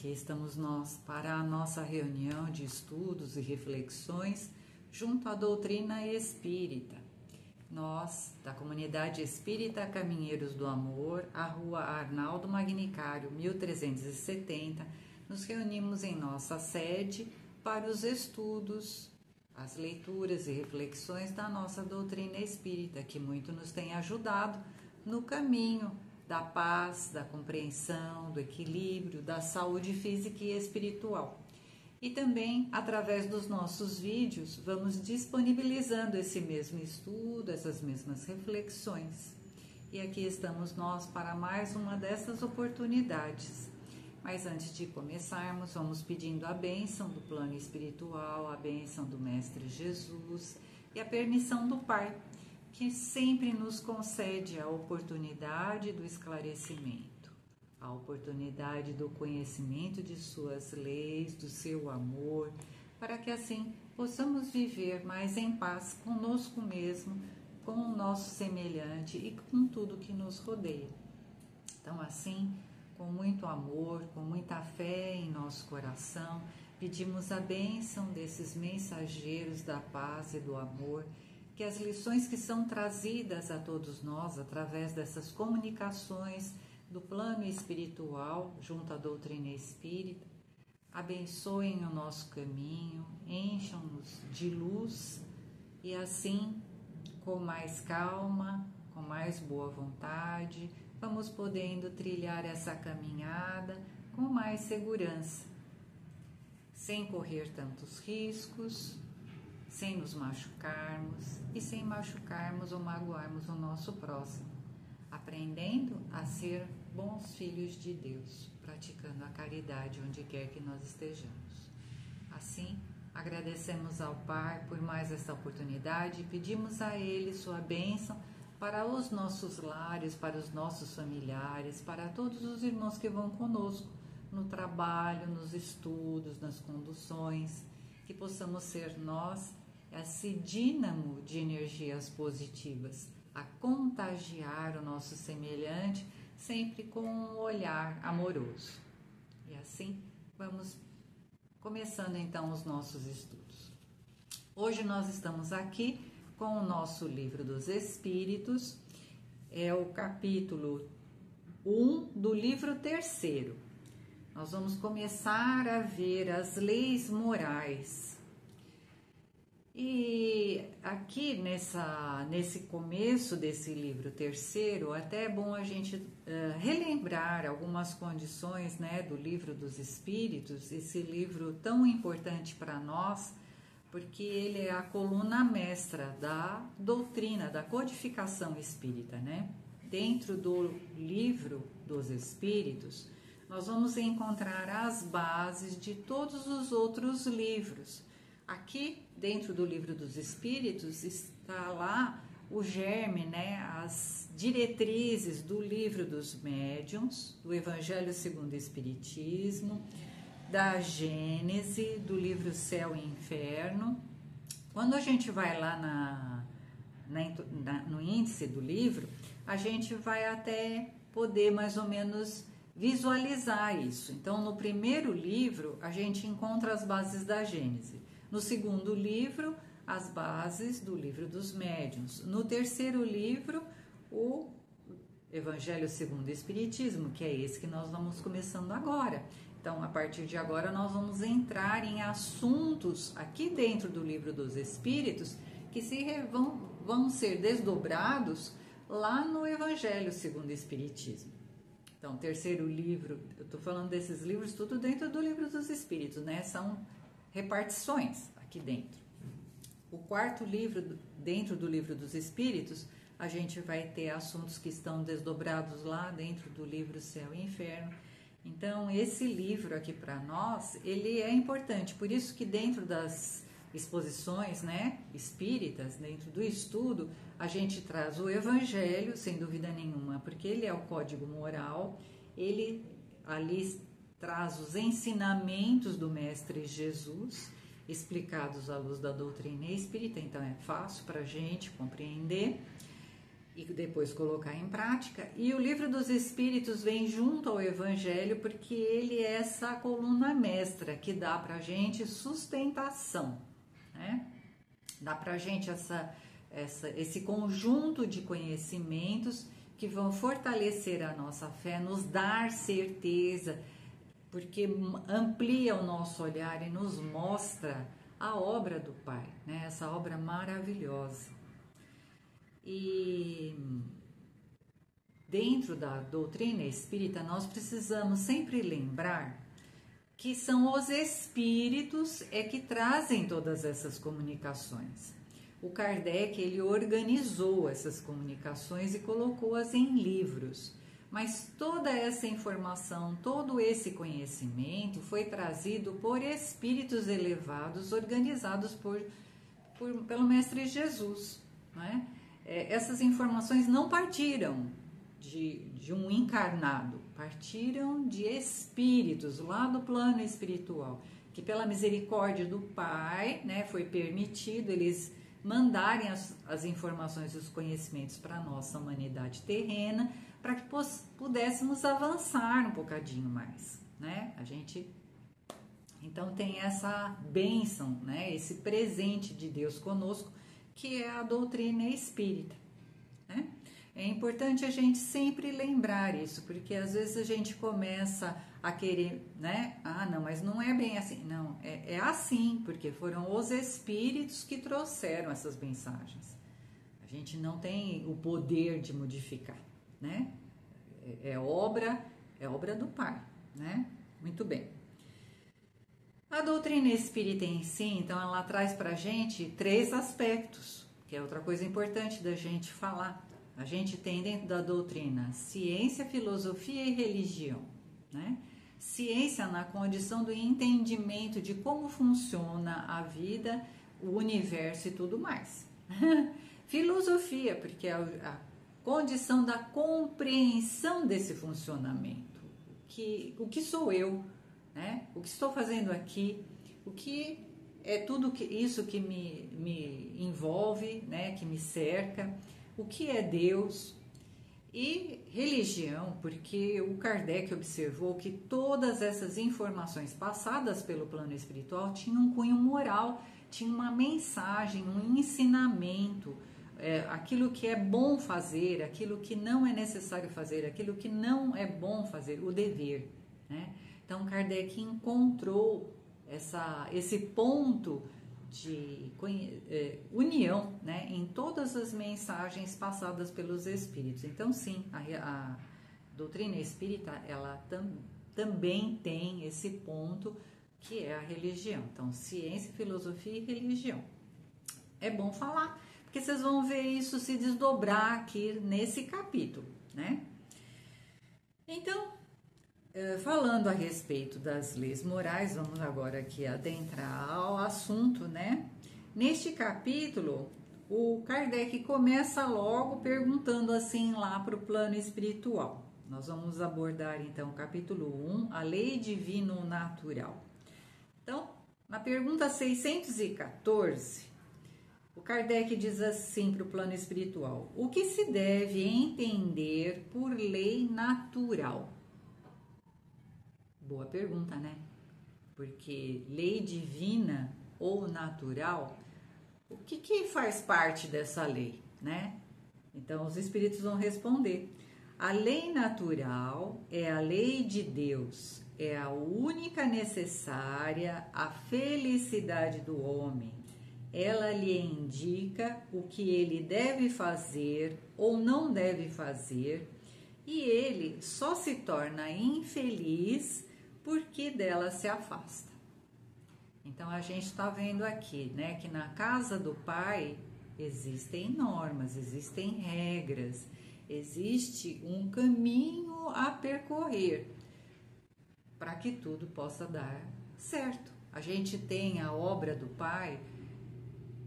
Aqui estamos nós para a nossa reunião de estudos e reflexões junto à doutrina espírita. Nós, da Comunidade Espírita Caminheiros do Amor, a Rua Arnaldo Magnicário, 1370, nos reunimos em nossa sede para os estudos, as leituras e reflexões da nossa doutrina espírita, que muito nos tem ajudado no caminho da paz, da compreensão, do equilíbrio, da saúde física e espiritual. E também, através dos nossos vídeos, vamos disponibilizando esse mesmo estudo, essas mesmas reflexões. E aqui estamos nós para mais uma dessas oportunidades. Mas antes de começarmos, vamos pedindo a bênção do plano espiritual, a bênção do Mestre Jesus e a permissão do Pai, que sempre nos concede a oportunidade do esclarecimento, a oportunidade do conhecimento de suas leis, do seu amor, para que assim possamos viver mais em paz conosco mesmo, com o nosso semelhante e com tudo que nos rodeia. Então, assim, com muito amor, com muita fé em nosso coração, pedimos a bênção desses mensageiros da paz e do amor, que as lições que são trazidas a todos nós através dessas comunicações do plano espiritual junto à doutrina espírita, abençoem o nosso caminho, encham-nos de luz e assim, com mais calma, com mais boa vontade, vamos podendo trilhar essa caminhada com mais segurança, sem correr tantos riscos, sem nos machucarmos e sem machucarmos ou magoarmos o nosso próximo, aprendendo a ser bons filhos de Deus, praticando a caridade onde quer que nós estejamos. Assim, agradecemos ao Pai por mais esta oportunidade e pedimos a Ele sua bênção para os nossos lares, para os nossos familiares, para todos os irmãos que vão conosco no trabalho, nos estudos, nas conduções, que possamos ser nós esse dínamo de energias positivas, a contagiar o nosso semelhante, sempre com um olhar amoroso. E assim, vamos começando então os nossos estudos. Hoje nós estamos aqui com o nosso Livro dos Espíritos, é o capítulo 1 do livro 3º. Nós vamos começar a ver as leis morais. E aqui nesse começo desse livro 3º, até é bom a gente relembrar algumas condições, né, do Livro dos Espíritos, esse livro tão importante para nós, porque ele é a coluna mestra da doutrina, da codificação espírita, né? Dentro do Livro dos Espíritos, nós vamos encontrar as bases de todos os outros livros. Aqui, dentro do Livro dos Espíritos, está lá o germe, né, as diretrizes do Livro dos Médiuns, do Evangelho segundo o Espiritismo, da Gênese, do livro Céu e Inferno. Quando a gente vai lá no índice do livro, a gente vai até poder mais ou menos visualizar isso. Então, no primeiro livro, a gente encontra as bases da Gênese. No segundo livro, as bases do Livro dos Médiuns. No terceiro livro, o Evangelho segundo o Espiritismo, que é esse que nós vamos começando agora. Então, a partir de agora, nós vamos entrar em assuntos aqui dentro do Livro dos Espíritos que vão ser desdobrados lá no Evangelho segundo o Espiritismo. Então, terceiro livro, eu estou falando desses livros tudo dentro do Livro dos Espíritos, né? São repartições aqui dentro. O quarto livro, dentro do Livro dos Espíritos, a gente vai ter assuntos que estão desdobrados lá dentro do livro Céu e Inferno. Então, esse livro aqui para nós, ele é importante, por isso que dentro das exposições, né, espíritas, dentro do estudo, a gente traz o Evangelho, sem dúvida nenhuma, porque ele é o código moral, ele ali traz os ensinamentos do Mestre Jesus, explicados à luz da doutrina espírita, então é fácil para a gente compreender. e depois colocar em prática. E o Livro dos Espíritos vem junto ao Evangelho porque ele é essa coluna mestra que dá para a gente sustentação, né? Dá para a gente esse conjunto de conhecimentos que vão fortalecer a nossa fé, nos dar certeza, porque amplia o nosso olhar e nos mostra a obra do Pai, né? Essa obra maravilhosa. E dentro da doutrina espírita, nós precisamos sempre lembrar que são os espíritos que trazem todas essas comunicações. O Kardec, ele organizou essas comunicações e colocou-as em livros, mas toda essa informação, todo esse conhecimento foi trazido por espíritos elevados, organizados pelo Mestre Jesus, né? Essas informações não partiram de um encarnado, partiram de espíritos lá do plano espiritual, que pela misericórdia do Pai, né, foi permitido eles mandarem as informações e os conhecimentos para a nossa humanidade terrena, para que pudéssemos avançar um bocadinho mais, né? A gente então tem essa bênção, né, esse presente de Deus conosco, que é a doutrina espírita, né? É importante a gente sempre lembrar isso, porque às vezes a gente começa a querer, né? Ah, não, mas não é bem assim. Não, é assim, porque foram os espíritos que trouxeram essas mensagens. A gente não tem o poder de modificar, né? É obra do Pai, né? Muito bem. A doutrina espírita em si, então, ela traz pra gente 3 aspectos, que é outra coisa importante da gente falar. A gente tem dentro da doutrina ciência, filosofia e religião, né? Ciência na condição do entendimento de como funciona a vida, o universo e tudo mais. Filosofia, porque é a condição da compreensão desse funcionamento. O que sou eu, né? O que estou fazendo aqui, o que é tudo isso que me envolve, né? Que me cerca. O que é Deus? E religião, porque o Kardec observou que todas essas informações passadas pelo plano espiritual tinham um cunho moral, tinha uma mensagem, um ensinamento, aquilo que é bom fazer, aquilo que não é necessário fazer, aquilo que não é bom fazer, o dever, né? Então Kardec encontrou esse ponto de união, né, em todas as mensagens passadas pelos espíritos. Então sim, a doutrina espírita, ela também tem esse ponto que é a religião. Então, ciência, filosofia e religião. É bom falar, porque vocês vão ver isso se desdobrar aqui nesse capítulo, né? Então, falando a respeito das leis morais, vamos agora aqui adentrar ao assunto, né? Neste capítulo, o Kardec começa logo perguntando assim lá para o plano espiritual. Nós vamos abordar então o capítulo 1, a lei divino natural. Então, na pergunta 614, o Kardec diz assim para o plano espiritual: o que se deve entender por lei natural? Boa pergunta, né? Porque lei divina ou natural, o que faz parte dessa lei, né? Então, os espíritos vão responder. A lei natural é a lei de Deus, é a única necessária à felicidade do homem. Ela lhe indica o que ele deve fazer ou não deve fazer, e ele só se torna infeliz porque dela se afasta. Então a gente está vendo aqui, né, que na casa do Pai existem normas, existem regras, existe um caminho a percorrer para que tudo possa dar certo. A gente tem a obra do Pai,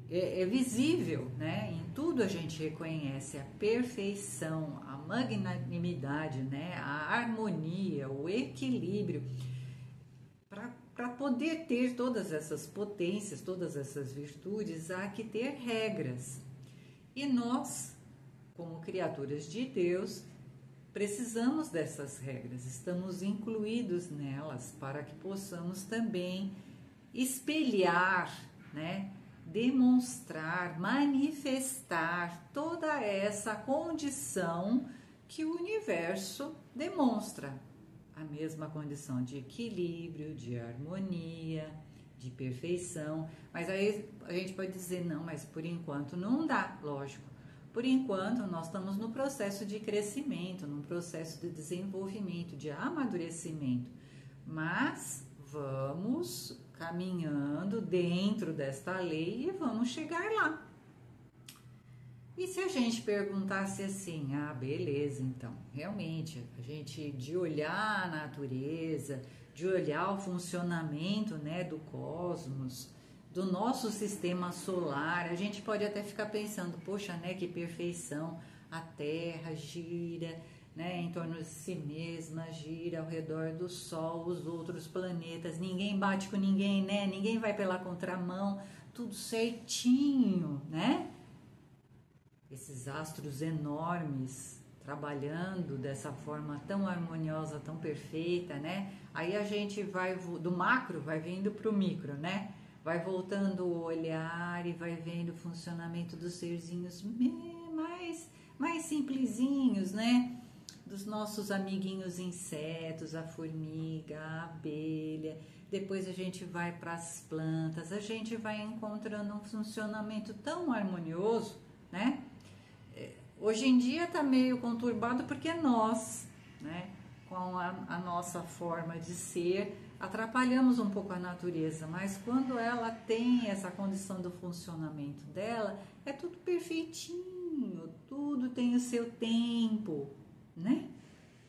é visível, né? Em tudo a gente reconhece a perfeição, a magnanimidade, né? A harmonia, o equilíbrio. Para poder ter todas essas potências, todas essas virtudes, há que ter regras. E nós, como criaturas de Deus, precisamos dessas regras, estamos incluídos nelas para que possamos também espelhar, né? Demonstrar, manifestar toda essa condição que o universo demonstra. A mesma condição de equilíbrio, de harmonia, de perfeição. Mas aí a gente pode dizer, não, mas por enquanto não dá, lógico. Por enquanto nós estamos no processo de crescimento, num processo de desenvolvimento, de amadurecimento. Mas vamos caminhando dentro desta lei e vamos chegar lá. E se a gente perguntasse assim, ah, beleza, então, realmente, a gente de olhar a natureza, de olhar o funcionamento, né, do cosmos, do nosso sistema solar, a gente pode até ficar pensando, poxa, né, que perfeição, a Terra gira, né, em torno de si mesma, gira ao redor do Sol, os outros planetas, ninguém bate com ninguém, né, ninguém vai pela contramão, tudo certinho, né? Esses astros enormes trabalhando dessa forma tão harmoniosa, tão perfeita, né? Aí a gente vai do macro, vai vindo para o micro, né? Vai voltando o olhar e vai vendo o funcionamento dos serzinhos mais simplesinhos, né? Dos nossos amiguinhos insetos, a formiga, a abelha. Depois a gente vai para as plantas, a gente vai encontrando um funcionamento tão harmonioso, né? Hoje em dia está meio conturbado porque nós, né, com a nossa forma de ser, atrapalhamos um pouco a natureza, mas quando ela tem essa condição do funcionamento dela, é tudo perfeitinho, tudo tem o seu tempo, né?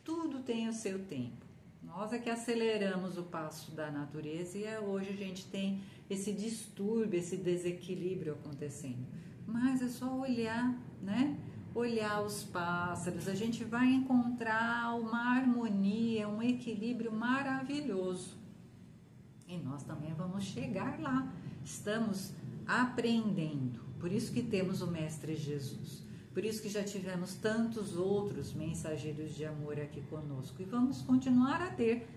Tudo tem o seu tempo. Nós é que aceleramos o passo da natureza e hoje a gente tem esse distúrbio, esse desequilíbrio acontecendo. Mas é só olhar, né? Olhar os pássaros, a gente vai encontrar uma harmonia, um equilíbrio maravilhoso. E nós também vamos chegar lá. Estamos aprendendo. Por isso que temos o Mestre Jesus. Por isso que já tivemos tantos outros mensageiros de amor aqui conosco. E vamos continuar a ter.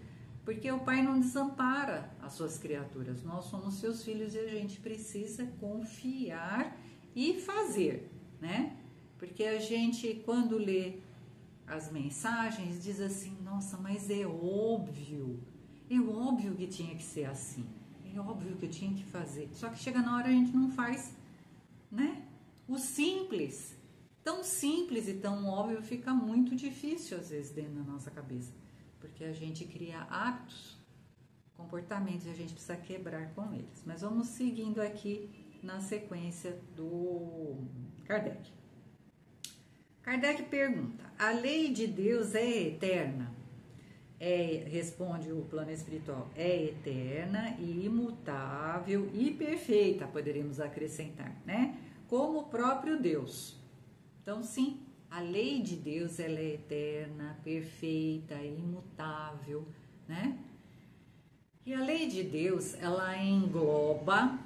Porque o Pai não desampara as suas criaturas. Nós somos seus filhos e a gente precisa confiar e fazer, né? Porque a gente, quando lê as mensagens, diz assim, nossa, mas é óbvio que tinha que ser assim, é óbvio que eu tinha que fazer. Só que chega na hora a gente não faz, né? O simples, tão simples e tão óbvio, fica muito difícil às vezes dentro da nossa cabeça. Porque a gente cria hábitos, comportamentos e a gente precisa quebrar com eles. Mas vamos seguindo aqui na sequência do Kardec. Kardec pergunta, a lei de Deus é eterna? Responde o plano espiritual, é eterna e imutável e perfeita, poderíamos acrescentar, né? Como o próprio Deus. Então, sim, a lei de Deus ela é eterna, perfeita, imutável, né? E a lei de Deus, ela engloba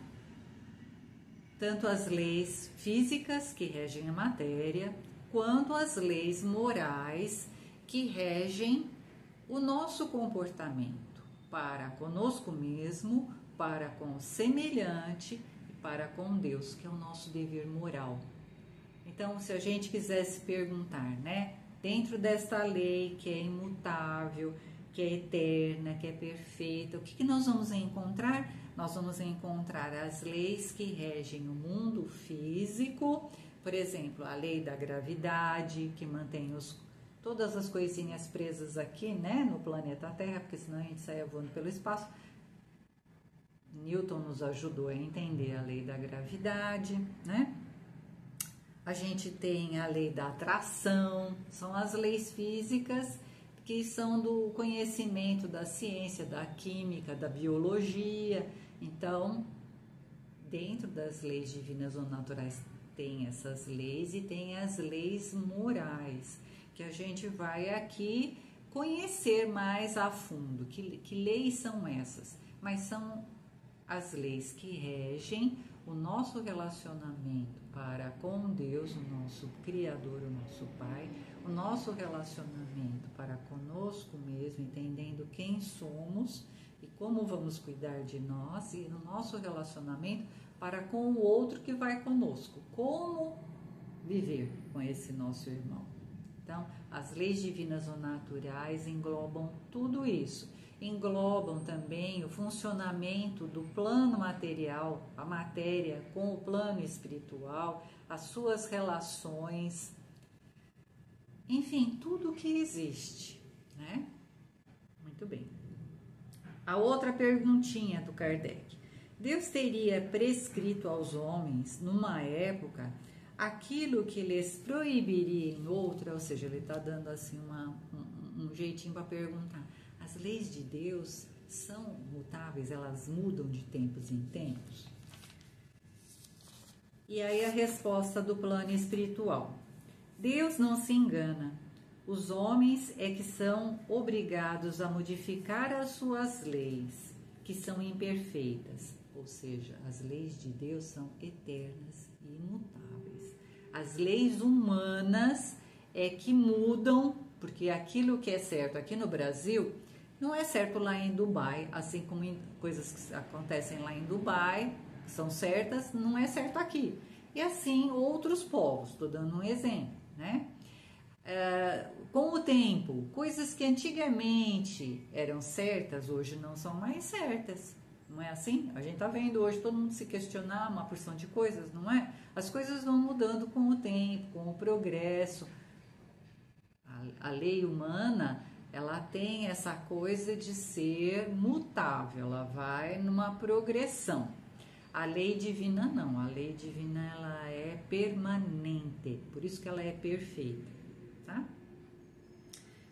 tanto as leis físicas que regem a matéria, quanto as leis morais que regem o nosso comportamento para conosco mesmo, para com o semelhante e para com Deus, que é o nosso dever moral. Então, se a gente quisesse perguntar, né, dentro desta lei que é imutável, que é eterna, que é perfeita, o que nós vamos encontrar? Nós vamos encontrar as leis que regem o mundo físico, por exemplo, a lei da gravidade, que mantém todas as coisinhas presas aqui, né, no planeta Terra, porque senão a gente saia voando pelo espaço. Newton nos ajudou a entender a lei da gravidade, né? A gente tem a lei da atração, são as leis físicas que são do conhecimento da ciência, da química, da biologia. Então, dentro das leis divinas ou naturais tem essas leis e tem as leis morais, que a gente vai aqui conhecer mais a fundo. Que leis são essas? Mas são as leis que regem o nosso relacionamento para com Deus, o nosso Criador, o nosso Pai, o nosso relacionamento para conosco mesmo, entendendo quem somos e como vamos cuidar de nós, e no nosso relacionamento para com o outro que vai conosco, como viver com esse nosso irmão. Então, as leis divinas ou naturais englobam tudo isso. Englobam também o funcionamento do plano material, a matéria com o plano espiritual, as suas relações, enfim, tudo que existe, né? Muito bem. A outra perguntinha do Kardec. Deus teria prescrito aos homens, numa época, aquilo que lhes proibiria em outra? Ou seja, ele está dando assim um jeitinho para perguntar. As leis de Deus são mutáveis, elas mudam de tempos em tempos? E aí a resposta do plano espiritual. Deus não se engana. Os homens é que são obrigados a modificar as suas leis, que são imperfeitas. Ou seja, as leis de Deus são eternas e imutáveis. As leis humanas é que mudam, porque aquilo que é certo aqui no Brasil não é certo lá em Dubai, assim como coisas que acontecem lá em Dubai, que são certas, não é certo aqui. E assim outros povos, estou dando um exemplo, né? Com o tempo, coisas que antigamente eram certas, hoje não são mais certas. Não é assim? A gente está vendo hoje todo mundo se questionar uma porção de coisas, não é? As coisas vão mudando com o tempo, com o progresso. A lei humana, ela tem essa coisa de ser mutável, ela vai numa progressão. A lei divina não, a lei divina ela é permanente, por isso que ela é perfeita, tá?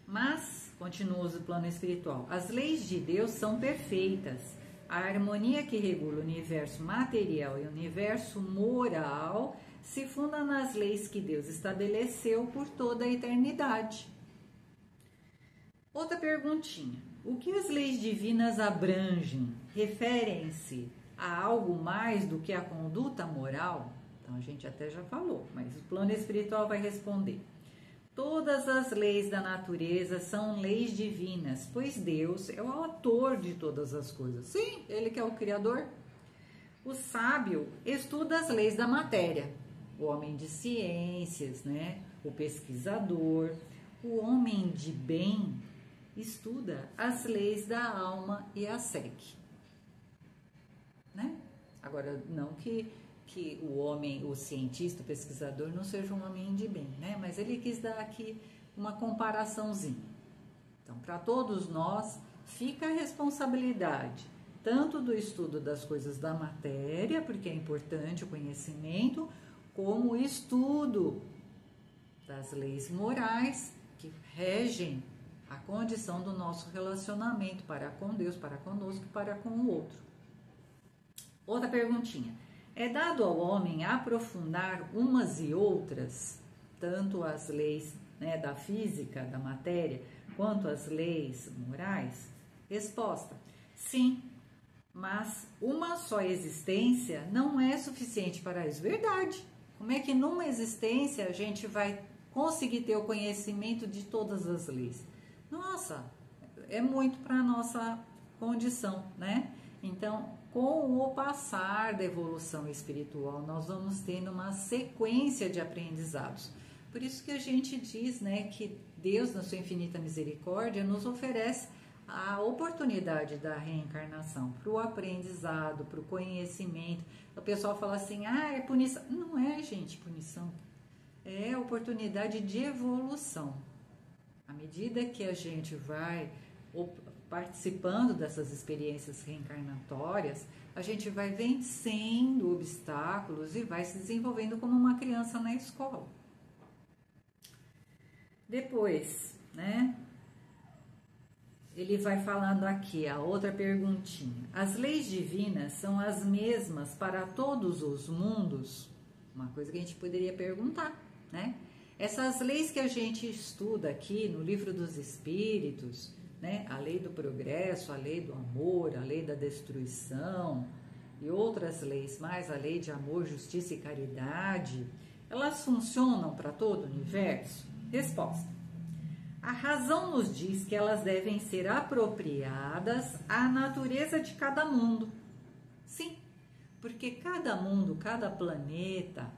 Mas, continua o plano espiritual, as leis de Deus são perfeitas. A harmonia que regula o universo material e o universo moral se funda nas leis que Deus estabeleceu por toda a eternidade. Outra perguntinha. O que as leis divinas abrangem? Referem-se a algo mais do que a conduta moral? Então, a gente até já falou, mas o plano espiritual vai responder. Todas as leis da natureza são leis divinas, pois Deus é o autor de todas as coisas. Sim, Ele que é o Criador. O sábio estuda as leis da matéria, o homem de ciências, né? O pesquisador, o homem de bem estuda as leis da alma e a segue, né? Agora, não que o homem, o cientista, o pesquisador não seja um homem de bem, né? Mas ele quis dar aqui uma comparaçãozinha. Então, para todos nós, fica a responsabilidade tanto do estudo das coisas da matéria, porque é importante o conhecimento, como o estudo das leis morais que regem a condição do nosso relacionamento para com Deus, para conosco e para com o outro. Outra perguntinha. É dado ao homem aprofundar umas e outras, tanto as leis, né, da física, da matéria, quanto as leis morais? Resposta: sim, mas uma só existência não é suficiente para isso. Verdade. Como é que numa existência a gente vai conseguir ter o conhecimento de todas as leis? Nossa, é muito para a nossa condição, né? Então, com o passar da evolução espiritual, nós vamos tendo uma sequência de aprendizados. Por isso que a gente diz, né, que Deus, na sua infinita misericórdia, nos oferece a oportunidade da reencarnação para o aprendizado, para o conhecimento. O pessoal fala assim, é punição. Não é, gente, punição. É oportunidade de evolução. À medida que a gente vai participando dessas experiências reencarnatórias, a gente vai vencendo obstáculos e vai se desenvolvendo como uma criança na escola. Depois, né, ele vai falando aqui, a outra perguntinha. As leis divinas são as mesmas para todos os mundos? Uma coisa que a gente poderia perguntar, né? Essas leis que a gente estuda aqui no Livro dos Espíritos, né? A lei do progresso, a lei do amor, a lei da destruição e outras leis, mais a lei de amor, justiça e caridade, elas funcionam para todo o universo? Resposta: a razão nos diz que elas devem ser apropriadas à natureza de cada mundo. Sim, porque cada mundo, cada planeta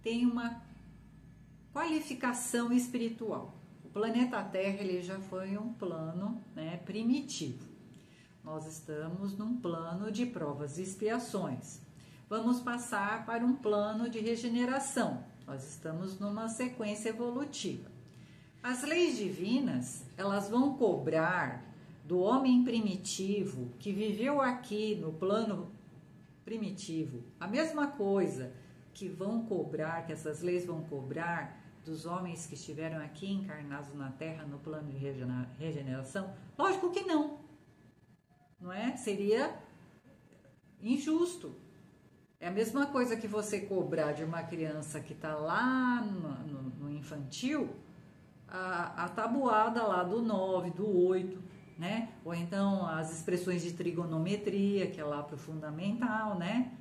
tem uma qualificação espiritual. O planeta Terra ele já foi um plano, né, primitivo. Nós estamos num plano de provas e expiações. Vamos passar para um plano de regeneração. Nós estamos numa sequência evolutiva. As leis divinas, elas vão cobrar do homem primitivo que viveu aqui no plano primitivo a mesma coisa que vão cobrar, que essas leis vão cobrar dos homens que estiveram aqui encarnados na Terra no plano de regeneração? Lógico que não. Não é? Seria injusto. É a mesma coisa que você cobrar de uma criança que está lá no infantil a tabuada lá do 9, do 8, né? Ou então as expressões de trigonometria, que é lá para o fundamental, né?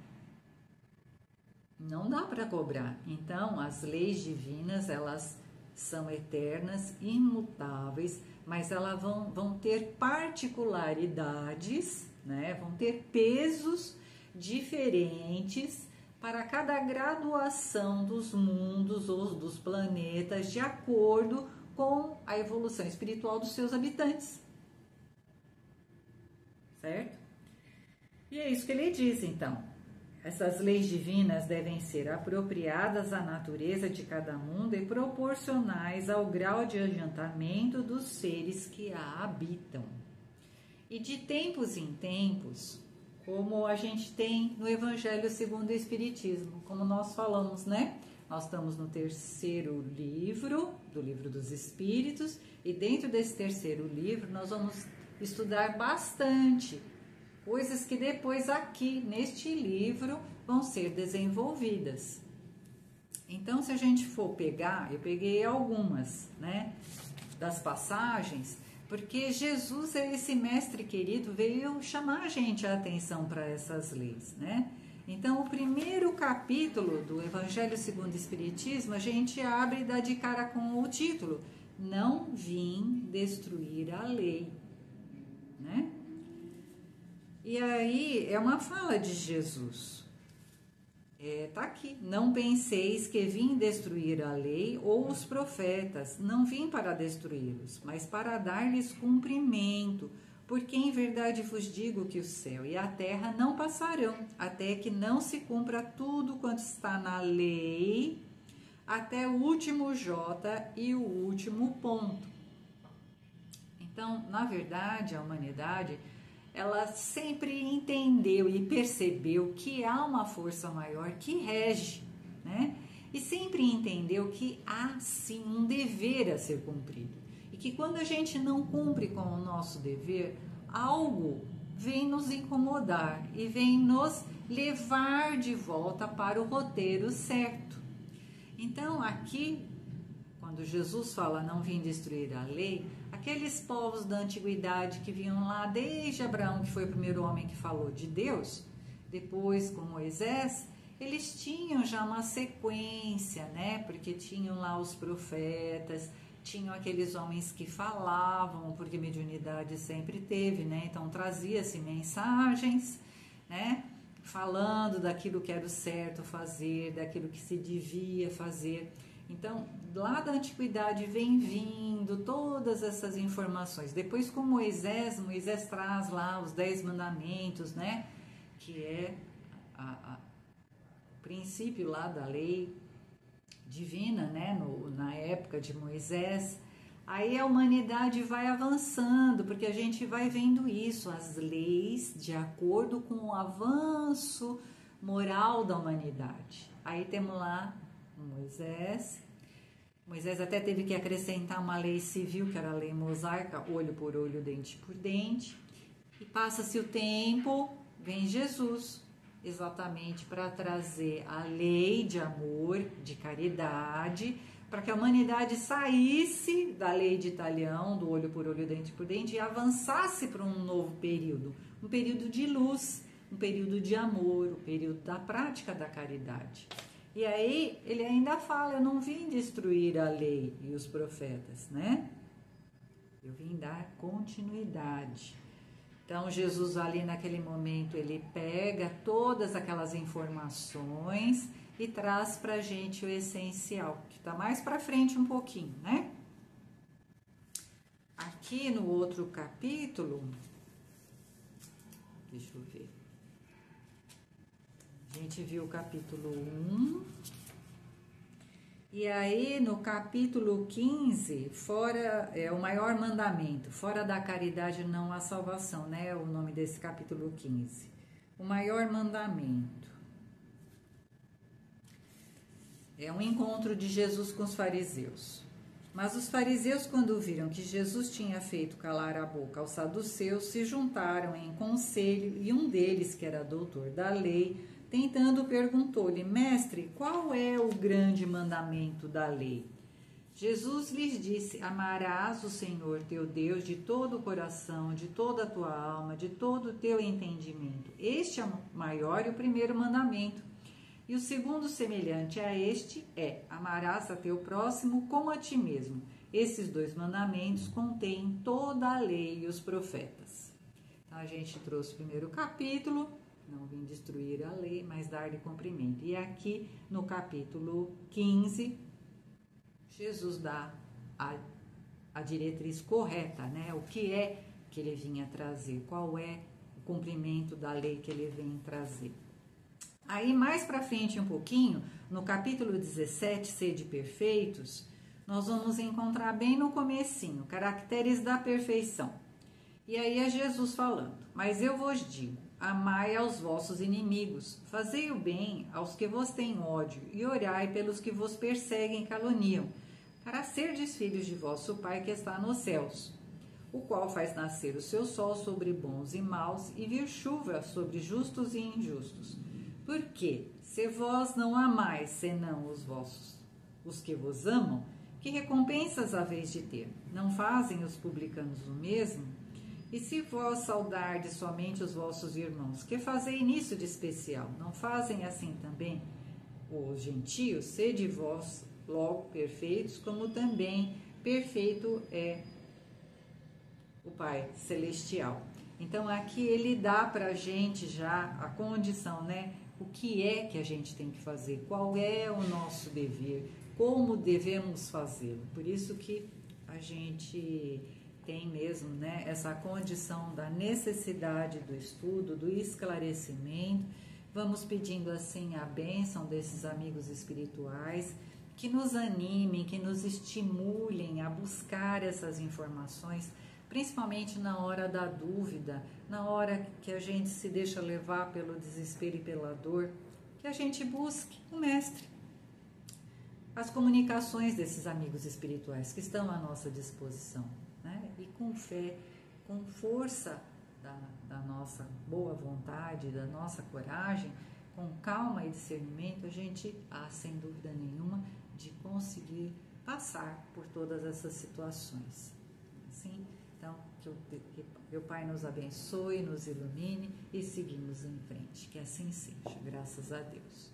Não dá para cobrar. Então, as leis divinas, elas são eternas, imutáveis, mas elas vão ter particularidades, né? Vão ter pesos diferentes para cada graduação dos mundos ou dos planetas, de acordo com a evolução espiritual dos seus habitantes. Certo? E é isso que ele diz, então. Essas leis divinas devem ser apropriadas à natureza de cada mundo e proporcionais ao grau de adiantamento dos seres que a habitam. E de tempos em tempos, como a gente tem no Evangelho segundo o Espiritismo, como nós falamos, né? Nós estamos no terceiro livro, do Livro dos Espíritos, e dentro desse terceiro livro nós vamos estudar bastante coisas que depois aqui neste livro vão ser desenvolvidas. Então, se a gente for pegar, eu peguei algumas, né, das passagens, porque Jesus, esse mestre querido, veio chamar a gente a atenção para essas leis, né? Então, o primeiro capítulo do Evangelho segundo o Espiritismo, a gente abre e dá de cara com o título: Não vim destruir a lei, né? E aí é uma fala de Jesus. Tá aqui: não penseis que vim destruir a lei ou os profetas. Não vim para destruí-los, mas para dar-lhes cumprimento. Porque em verdade vos digo que o céu e a terra não passarão, até que não se cumpra tudo quanto está na lei, até o último J e o último ponto. Então, na verdade, a humanidade, ela sempre entendeu e percebeu que há uma força maior que rege, né? E sempre entendeu que há sim um dever a ser cumprido. E que quando a gente não cumpre com o nosso dever, algo vem nos incomodar e vem nos levar de volta para o roteiro certo. Então, aqui, quando Jesus fala não vim destruir a lei, aqueles povos da antiguidade que vinham lá desde Abraão, que foi o primeiro homem que falou de Deus, depois com Moisés, eles tinham já uma sequência, né? Porque tinham lá os profetas, tinham aqueles homens que falavam, porque mediunidade sempre teve, né? Então trazia-se mensagens, né? Falando daquilo que era o certo fazer, daquilo que se devia fazer. Então, lá da antiguidade vem vindo todas essas informações. Depois com Moisés traz lá os 10 mandamentos, né? Que é o princípio lá da lei divina, né? Na época de Moisés. Aí a humanidade vai avançando, porque a gente vai vendo isso, as leis de acordo com o avanço moral da humanidade. Aí temos lá Moisés até teve que acrescentar uma lei civil, que era a lei mosaica, olho por olho, dente por dente. E passa-se o tempo, vem Jesus, exatamente para trazer a lei de amor, de caridade, para que a humanidade saísse da lei de Italião, do olho por olho, dente por dente, e avançasse para um novo período, um período de luz, um período de amor, o período da prática da caridade. E aí ele ainda fala, eu não vim destruir a lei e os profetas, né? Eu vim dar continuidade. Então Jesus ali naquele momento, ele pega todas aquelas informações e traz para a gente o essencial, que está mais para frente um pouquinho, né? Aqui no outro capítulo, deixa eu ver, a gente viu o capítulo 1, e aí no capítulo 15, fora, o maior mandamento, fora da caridade não há salvação, né? É o nome desse capítulo 15. O maior mandamento é um encontro de Jesus com os fariseus. Mas os fariseus, quando viram que Jesus tinha feito calar a boca aos saduceus, se juntaram em conselho, e um deles, que era doutor da lei, tentando, perguntou-lhe: Mestre, qual é o grande mandamento da lei? Jesus lhes disse: Amarás o Senhor teu Deus de todo o coração, de toda a tua alma, de todo o teu entendimento. Este é o maior e o primeiro mandamento. E o segundo, semelhante a este, é: amarás a teu próximo como a ti mesmo. Esses dois mandamentos contêm toda a lei e os profetas. Então, a gente trouxe o primeiro capítulo, não vim destruir a lei, mas dar-lhe cumprimento. E aqui, no capítulo 15, Jesus dá a diretriz correta, né? O que é que ele vinha trazer, qual é o cumprimento da lei que ele vem trazer. Aí, mais para frente um pouquinho, no capítulo 17, Sede Perfeitos, nós vamos encontrar bem no comecinho, caracteres da perfeição. E aí é Jesus falando: Mas eu vos digo, amai aos vossos inimigos, fazei o bem aos que vos têm ódio, e orai pelos que vos perseguem e caluniam, para serdes filhos de vosso Pai que está nos céus, o qual faz nascer o seu sol sobre bons e maus, e vir chuva sobre justos e injustos. Porque, se vós não amais senão os que vos amam, que recompensas haveis de ter? Não fazem os publicanos o mesmo? E se vós saudardes somente os vossos irmãos, que fazei nisso de especial? Não fazem assim também os gentios? Sede vós logo perfeitos, como também perfeito é o Pai Celestial. Então aqui ele dá para a gente já a condição, né? O que é que a gente tem que fazer, qual é o nosso dever, como devemos fazê-lo. Por isso que a gente tem mesmo, né, essa condição da necessidade do estudo, do esclarecimento. Vamos pedindo assim a bênção desses amigos espirituais, que nos animem, que nos estimulem a buscar essas informações, principalmente na hora da dúvida, na hora que a gente se deixa levar pelo desespero e pela dor, que a gente busque o mestre. As comunicações desses amigos espirituais que estão à nossa disposição, né? E com fé, com força da nossa boa vontade, da nossa coragem, com calma e discernimento, a gente há, sem dúvida nenhuma, de conseguir passar por todas essas situações. Assim, então, que o Pai nos abençoe, nos ilumine e seguimos em frente. Que assim seja, graças a Deus.